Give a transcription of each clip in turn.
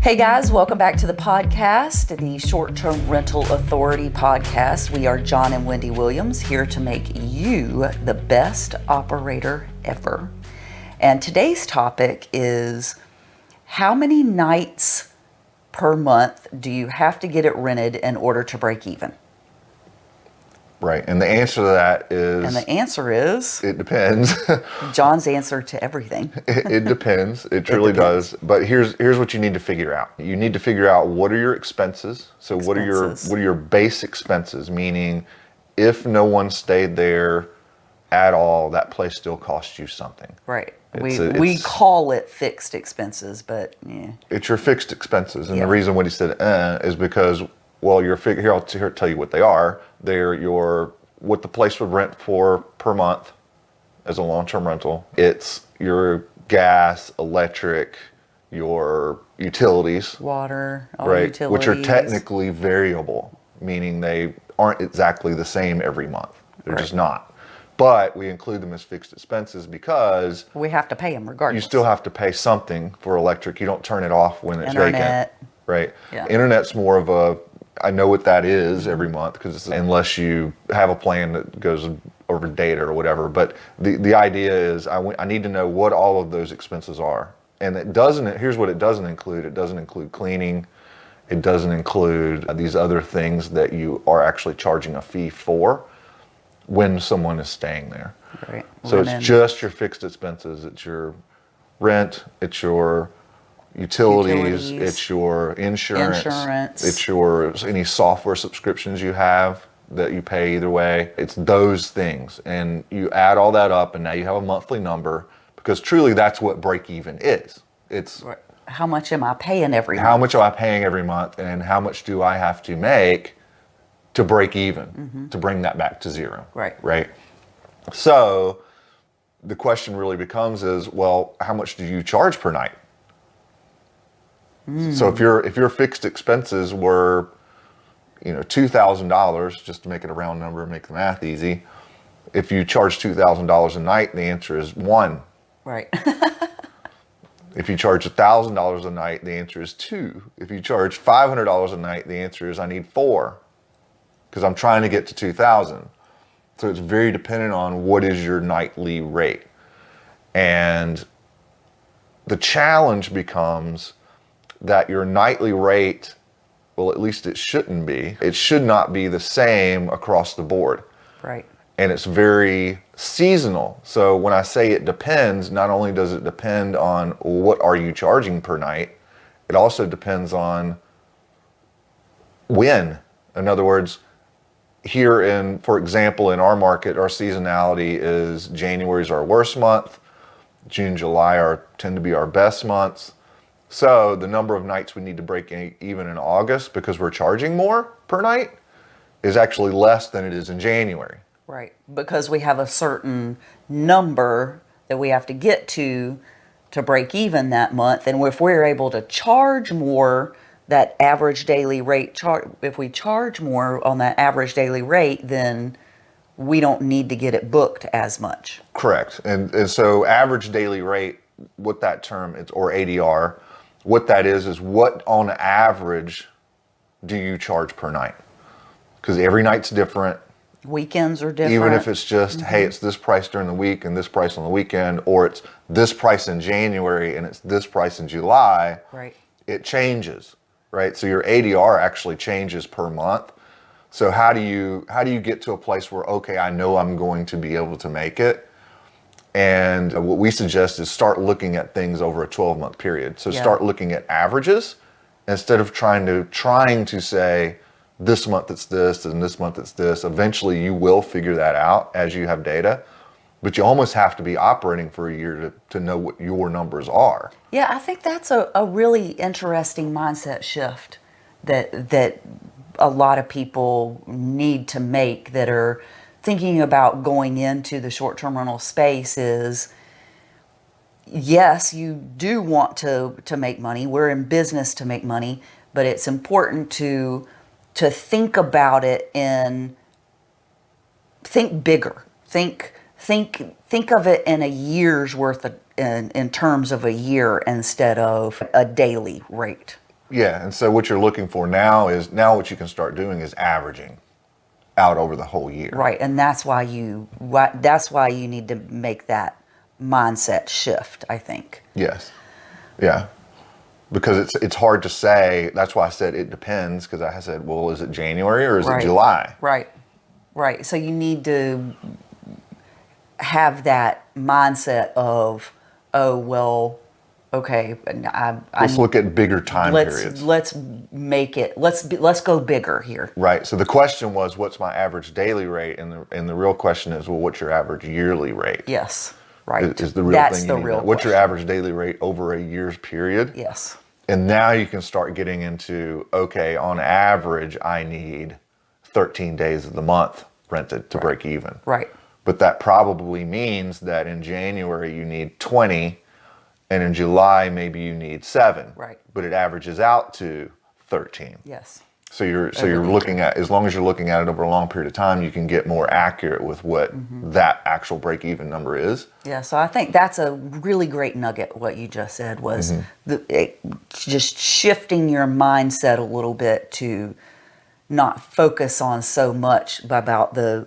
Hey guys, welcome back to the podcast, the Short-Term Rental Authority podcast. We are John and Wendy Williams, here to make you the best operator ever. And today's topic is, how many nights per month do you have to get it rented in order to break even? Right, and the answer to that is... And the answer is... It depends. John's answer to everything. It depends. It truly does. But here's what you need to figure out. You need to figure out what are your expenses. So what are your base expenses? Meaning, if no one stayed there at all, that place still costs you something. Right. We call it fixed expenses, but yeah. It's your fixed expenses, and the reason what he said is because, well, here I'll tell you what they are. They're what the place would rent for per month as a long-term rental. It's your gas, electric, your utilities. Water, all right, utilities. Which are technically variable, meaning they aren't exactly the same every month. They're just not. But we include them as fixed expenses because... we have to pay them regardless. You still have to pay something for electric. You don't turn it off when it's vacant. Right. Yeah. Internet's more of a... I know what that is every month, because unless you have a plan that goes over data or whatever. But the idea is I need to know what all of those expenses are. And here's what it doesn't include. It doesn't include cleaning. It doesn't include these other things that you are actually charging a fee for when someone is staying there. Right. So it's just your fixed expenses. It's your rent. It's your utilities, it's your insurance, it's your any software subscriptions you have that you pay either way. It's those things, and you add all that up, and now you have a monthly number, because truly that's what break even is. It's how much am I paying every month? How much am I paying every month, and how much do I have to make to break even, to bring that back to zero? Right. So the question really becomes is, well, how much do you charge per night? So if your fixed expenses were, $2,000, just to make it a round number and make the math easy, if you charge $2,000 a night, the answer is 1. Right. If you charge $1,000 a night, the answer is 2. If you charge $500 a night, the answer is I need 4, because I'm trying to get to 2,000. So it's very dependent on what is your nightly rate. And the challenge becomes that your nightly rate, well, at least it shouldn't be. It should not be the same across the board. Right. And it's very seasonal. So when I say it depends, not only does it depend on what are you charging per night, it also depends on when. In other words, here for example, in our market, our seasonality is January is our worst month. June, July tend to be our best months. So the number of nights we need to break even in August, because we're charging more per night, is actually less than it is in January. Right, because we have a certain number that we have to get to break even that month. And if we're able to charge more, that average daily rate, if we charge more on that average daily rate, then we don't need to get it booked as much. Correct. And so average daily rate, what that term is, or ADR, what that is what on average do you charge per night? Because every night's different. Weekends are different. Even if it's just, hey, it's this price during the week and this price on the weekend, or it's this price in January and it's this price in July. Right. It changes, right? So your ADR actually changes per month. So how do you get to a place where, okay, I know I'm going to be able to make it? And what we suggest is start looking at things over a 12-month period. So start looking at averages instead of trying to say, this month it's this and this month it's this. Eventually you will figure that out as you have data, but you almost have to be operating for a year to know what your numbers are. Yeah, I think that's a really interesting mindset shift that a lot of people need to make that are thinking about going into the short-term rental space. Is, yes, you do want to make money. We're in business to make money, but it's important to think about it think bigger. Think of it in a year's worth in terms of a year instead of a daily rate. Yeah, and so what you're looking for now what you can start doing is averaging out over the whole year. Right, and that's why you need to make that mindset shift, I think. Yes. Yeah. Because it's hard to say. That's why I said it depends, because I said, well, is it January or is it July? Right. So you need to have that mindset of, oh, well, okay, Let's look at bigger time periods. Let's make it. Let's go bigger here. Right. So the question was, what's my average daily rate? And the real question is, well, what's your average yearly rate? Yes. Right. Is the real That's thing the you need real to know. What's your question. average daily rate over a year's period? Yes. And now you can start getting into, okay, on average, I need 13 days of the month rented to break even. Right. But that probably means that in January you need 20, and in July maybe you need 7. Right. But it averages out to 13. Yes. So you're looking at, as long as you're looking at it over a long period of time, you can get more accurate with what that actual break even number is. Yeah, so I think that's a really great nugget. What you just said was just shifting your mindset a little bit to not focus on so much about the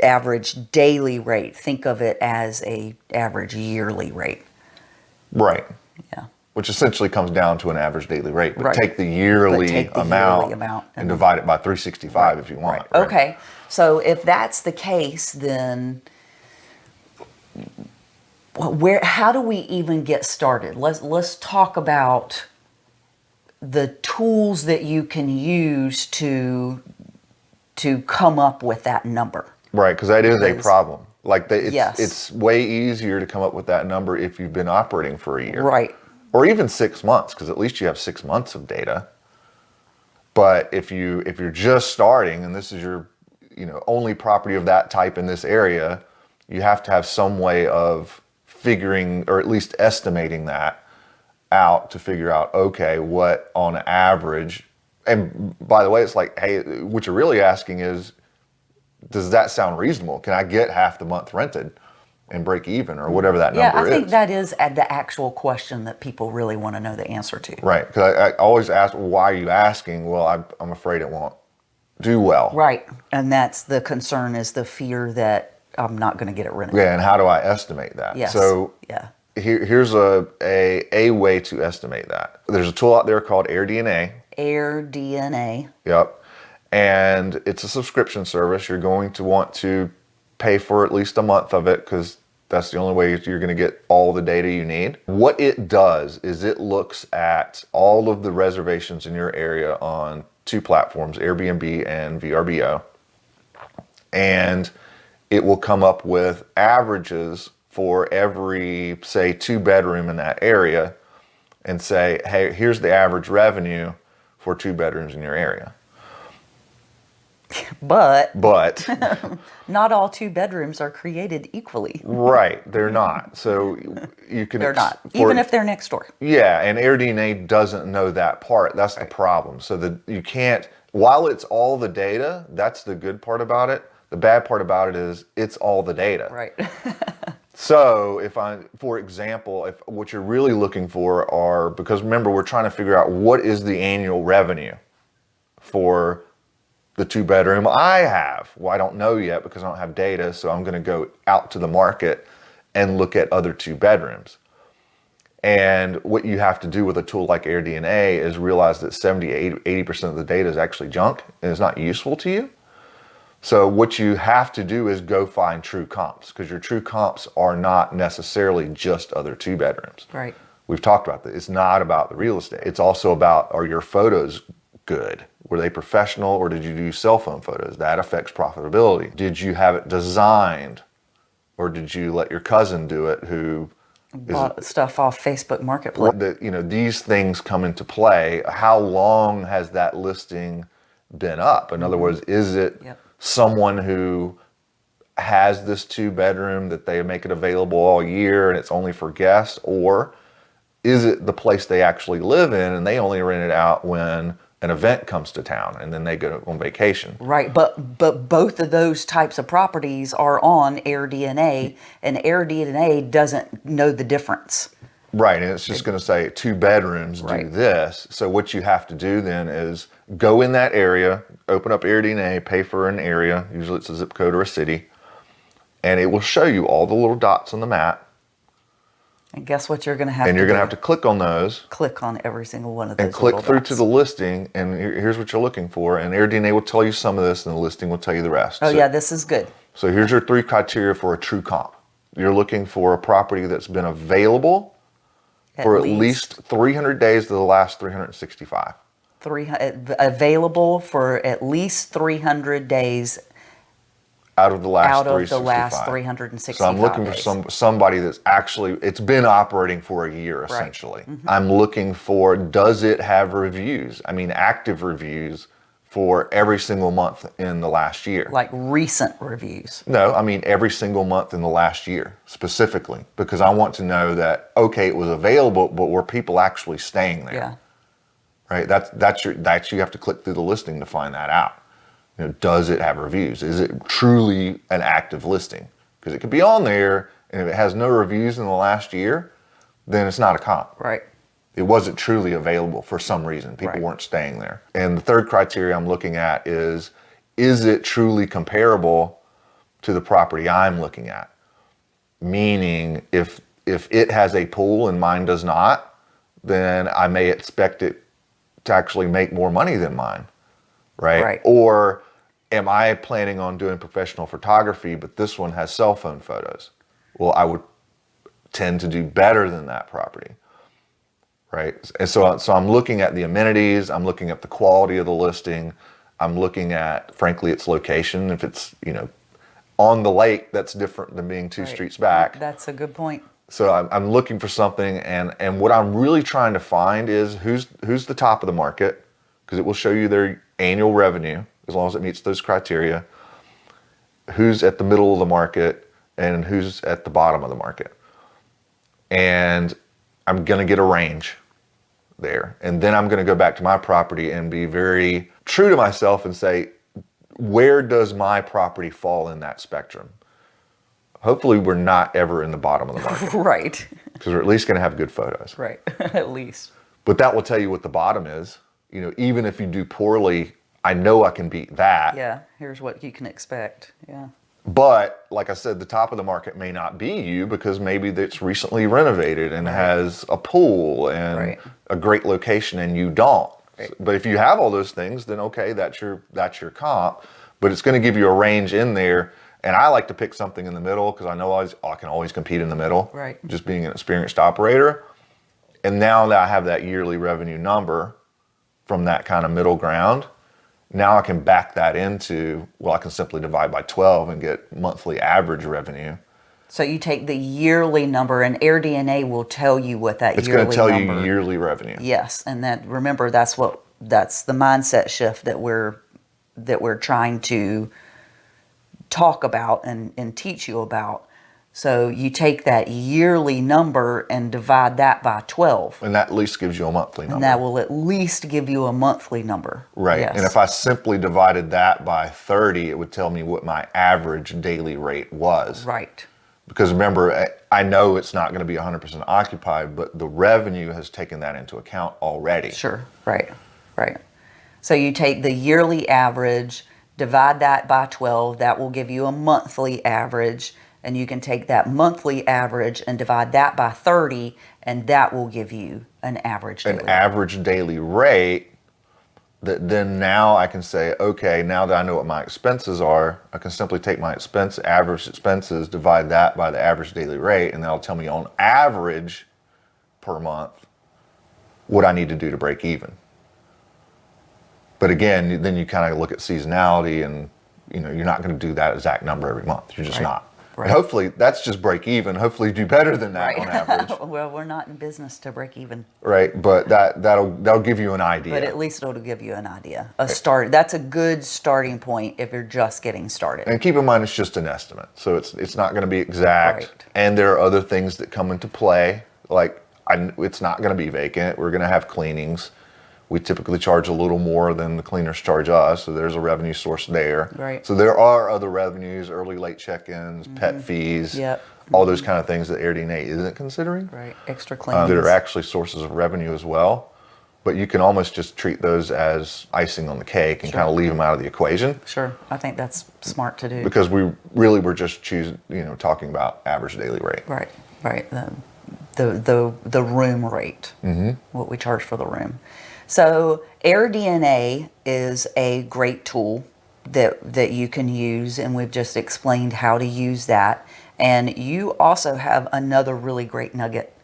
average daily rate. Think of it as a average yearly rate. Right. Yeah. Which essentially comes down to an average daily rate. But Right. take the yearly amount and divide it by 365 if you want. Right. Okay. So if that's the case, then how do we even get started? Let's talk about the tools that you can use to come up with that number. Right, because that is a problem. Like Yes. it's way easier to come up with that number if you've been operating for a year. Right. Or even 6 months, because at least you have 6 months of data. But if you're just starting and this is your only property of that type in this area, you have to have some way of figuring, or at least estimating that out to figure out, okay, what on average. And by the way, it's like, hey, what you're really asking is, does that sound reasonable? Can I get half the month rented and break even, or whatever that number is? Yeah, I think that is the actual question that people really want to know the answer to. Right, because I always ask, well, why are you asking? Well, I'm afraid it won't do well. Right, and that's the concern, is the fear that I'm not going to get it rented. Yeah, and how do I estimate that? Yes. So yeah. Here's a way to estimate that. There's a tool out there called AirDNA. AirDNA. Yep. And it's a subscription service. You're going to want to pay for at least a month of it, because that's the only way you're going to get all the data you need. What it does is it looks at all of the reservations in your area on 2 platforms, Airbnb and VRBO. And it will come up with averages for every, say, 2-bedroom in that area, and say, hey, here's the average revenue for 2 bedrooms in your area. But not all 2 bedrooms are created equally. Right, they're not. So you can... They're not, even if they're next door. Yeah, and AirDNA doesn't know that part. That's the problem. So you can't, while it's all the data, that's the good part about it. The bad part about it is it's all the data. Right. So for example, if what you're really looking for are, because remember, we're trying to figure out what is the annual revenue for the 2-bedroom I have. Well, I don't know yet because I don't have data, so I'm going to go out to the market and look at other 2 bedrooms. And what you have to do with a tool like AirDNA is realize that 70-80% of the data is actually junk and is not useful to you. So what you have to do is go find true comps, because your true comps are not necessarily just other 2 bedrooms. Right. We've talked about that. It's not about the real estate. It's also about, are your photos good? Were they professional, or did you do cell phone photos? That affects profitability. Did you have it designed, or did you let your cousin do it who bought stuff off Facebook Marketplace? These things come into play. How long has that listing been up? In other words, is it someone who has this 2-bedroom that they make it available all year and it's only for guests, or is it the place they actually live in and they only rent it out when an event comes to town and then they go on vacation? Right, but both of those types of properties are on AirDNA, and AirDNA doesn't know the difference. Right, and it's just going to say 2 bedrooms, do Right. this. So what you have to do then is go in that area, open up AirDNA, pay for an area, usually it's a zip code or a city, and it will show you all the little dots on the map, And guess what you're going to have and to you're going to do? have to click on those Click on every single one of those and click little through dots. to the listing, and here's what you're looking for, and AirDNA will tell you some of this, and the listing will tell you the rest. Oh, So- yeah, this is good. So here's your 3 criteria for a true comp. You're looking for a property that's been available for at least 300 days to the last 365. Available for at least 300 days Out of the last out of 365. the last 365 So I'm looking days. for somebody that's actually, it's been operating for a year essentially. I'm looking for, does it have reviews? I mean, active reviews for every single month in the last year. Like recent reviews. No, I mean every single month in the last year specifically, because I want to know that, okay, it was available, but were people actually staying there? Yeah. Right? That's you have to click through the listing to find that out. You know, does it have reviews? Is it truly an active listing? Because it could be on there, and if it has no reviews in the last year, then it's not a comp. Right. It wasn't truly available for some reason. People Right. weren't staying there. And the third criteria I'm looking at is it truly comparable to the property I'm looking at? Meaning, if it has a pool and mine does not, then I may expect it to actually make more money than mine, right? Right. Or am I planning on doing professional photography, but this one has cell phone photos? Well, I would tend to do better than that property. Right. And so I'm looking at the amenities, I'm looking at the quality of the listing, I'm looking at, frankly, its location. If it's, on the lake, that's different than being 2 Right. streets back. That's a good point. So I'm looking for something, and what I'm really trying to find is who's the top of the market, because it will show you their annual revenue, as long as it meets those criteria, who's at the middle of the market, and who's at the bottom of the market. And I'm going to get a range there. And then I'm going to go back to my property and be very true to myself and say, where does my property fall in that spectrum? Hopefully we're not ever in the bottom of the market, Right. because we're at least going to have good photos. Right. At least. But that will tell you what the bottom is. Even if you do poorly, I know I can beat that. Yeah. Here's what you can expect. Yeah. But like I said, the top of the market may not be you, because maybe it's recently renovated and has a pool and Right. a great location, and you don't. Right. But if you have all those things, then okay, that's your comp. But it's going to give you a range in there. And I like to pick something in the middle, because I know I can always compete in the middle. Right. Just being an experienced operator. And now that I have that yearly revenue number from that kind of middle ground, now I can back that into, I can simply divide by 12 and get monthly average revenue. So you take the yearly number, and AirDNA will tell you what that It's yearly going to tell number. you yearly revenue. Yes, and remember that's the mindset shift that we're trying to talk about and teach you about. So you take that yearly number and divide that by 12. And that at least gives you a monthly number. And that will at least give you a monthly number. Right. Yes. And if I simply divided that by 30, it would tell me what my average daily rate was. Right. Because remember, I know it's not going to be 100% occupied, but the revenue has taken that into account already. Sure. Right. Right. So you take the yearly average, divide that by 12, that will give you a monthly average. And you can take that monthly average and divide that by 30, and that will give you an average daily An average daily rate that then now I can say, okay, now that I know what my expenses are, I can simply take my average expenses, divide that by the average daily rate, and that'll tell me on average per month what I need to do to break even. But again, then you kind of look at seasonality, and you're not going to do that exact number every month. You're just Right. not. Right. And hopefully that's just break even. Hopefully you do better than that Right. on average. Well, we're not in business to break even, Right, but that'll give you an idea. but at least it'll give you an idea. That's a good starting point if you're just getting started. And keep in mind, it's just an estimate, so it's not going to be exact. Right. And there are other things that come into play, like it's not going to be vacant. We're going to have cleanings. We typically charge a little more than the cleaners charge us, so there's a revenue source there. Right. So there are other revenues, early late check-ins, pet fees, Yep. all those kind of things that AirDNA isn't considering. Right. Extra cleanings. That are actually sources of revenue as well. But you can almost just treat those as icing on the cake and kind of leave them out of the equation. Sure. I think that's smart to do. Because we really were just talking about average daily rate. Right. Right. The room rate, what we charge for the room. So AirDNA is a great tool that you can use, and we've just explained how to use that. And you also have another really great nugget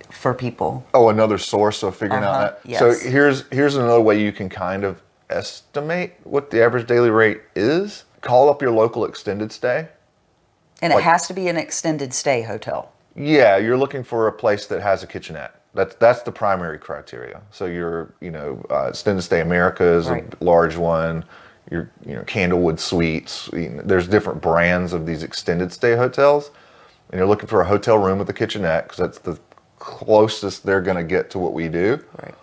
for people. Oh, another source of figuring out that. Yes. So here's another way you can kind of estimate what the average daily rate is. Call up your local extended stay. And it has to be an extended stay hotel. Yeah, you're looking for a place that has a kitchenette. That's the primary criteria. So your extended stay America is a large one. Your Candlewood Suites. There's different brands of these extended stay hotels, and you're looking for a hotel room with a kitchenette because that's the closest they're going to get to what we do. Right.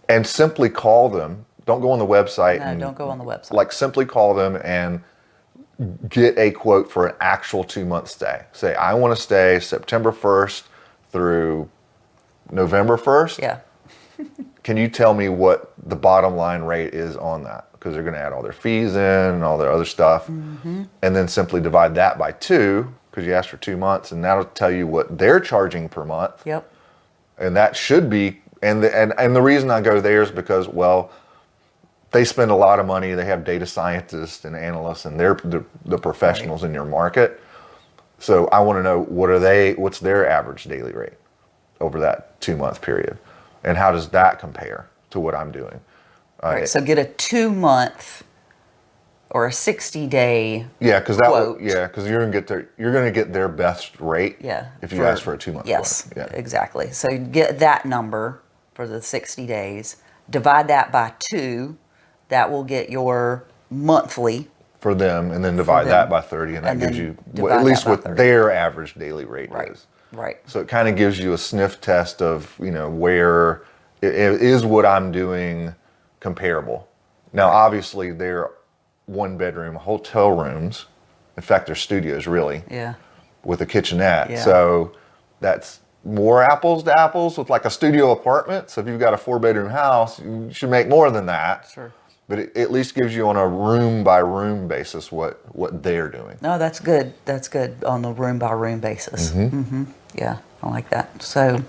And simply call them. Don't go on the website. No, don't go on the website. Like simply call them and get a quote for an actual 2-month stay. Say, I want to stay September 1st through November 1st. Yeah. Can you tell me what the bottom line rate is on that? Because they're going to add all their fees in and all their other stuff. And then simply divide that by 2, because you asked for 2 months, and that'll tell you what they're charging per month. Yep. And that should be, and the reason I go there is because, well, they spend a lot of money. They have data scientists and analysts, and they're the professionals in your market. So I want to know what's their average daily rate over that 2-month period, and how does that compare to what I'm doing? Right. So get a 2-month or a 60-day. Yeah, because quote. because you're gonna get their best rate. Yeah. If you ask for a 2-month. Yes. quote. Yeah. Exactly. So get that number for the 60 days. Divide that by 2. That will get your monthly For them, and then divide that by 30, and that gives you at least what their average daily rate is. Right. So it kind of gives you a sniff test of where is what I'm doing comparable. Now, obviously, they're 1-bedroom hotel rooms. In fact, they're studios, really. Yeah. With a kitchenette. Yeah. So that's more apples to apples with like a studio apartment. So if you've got a 4-bedroom house, you should make more than that. Sure. But it at least gives you on a room by room basis what they're doing. No, that's good. That's good on a room by room basis. Yeah, I like that. So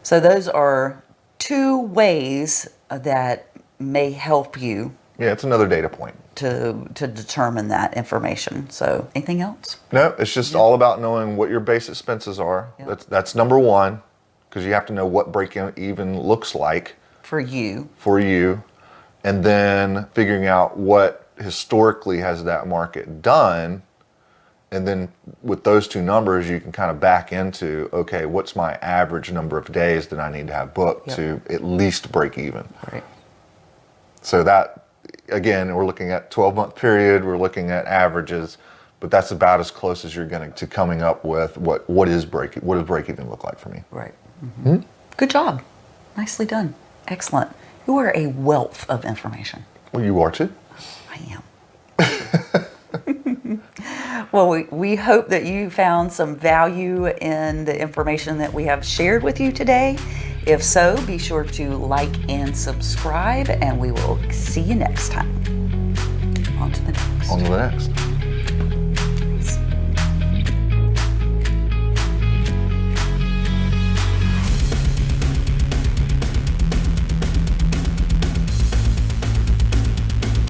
those are 2 ways that may help you. Yeah, it's another data point to determine that information. So anything else? No, it's just all about knowing what your base expenses are. Yep. That's number one, because you have to know what break even looks like For you. And then figuring out what historically has that market done. And then with those 2 numbers, you can kind of back into, okay, what's my average number of days that I need to have booked to at least break even? Right. So that, again, we're looking at 12-month period, we're looking at averages, but that's about as close as you're going to coming up with what does break even look like for me. Right. Good job. Nicely done. Excellent. You are a wealth of information. Well, you are too. I am. Well, we hope that you found some value in the information that we have shared with you today. If so, be sure to like and subscribe, and we will see you next time. On to the next. On to the next.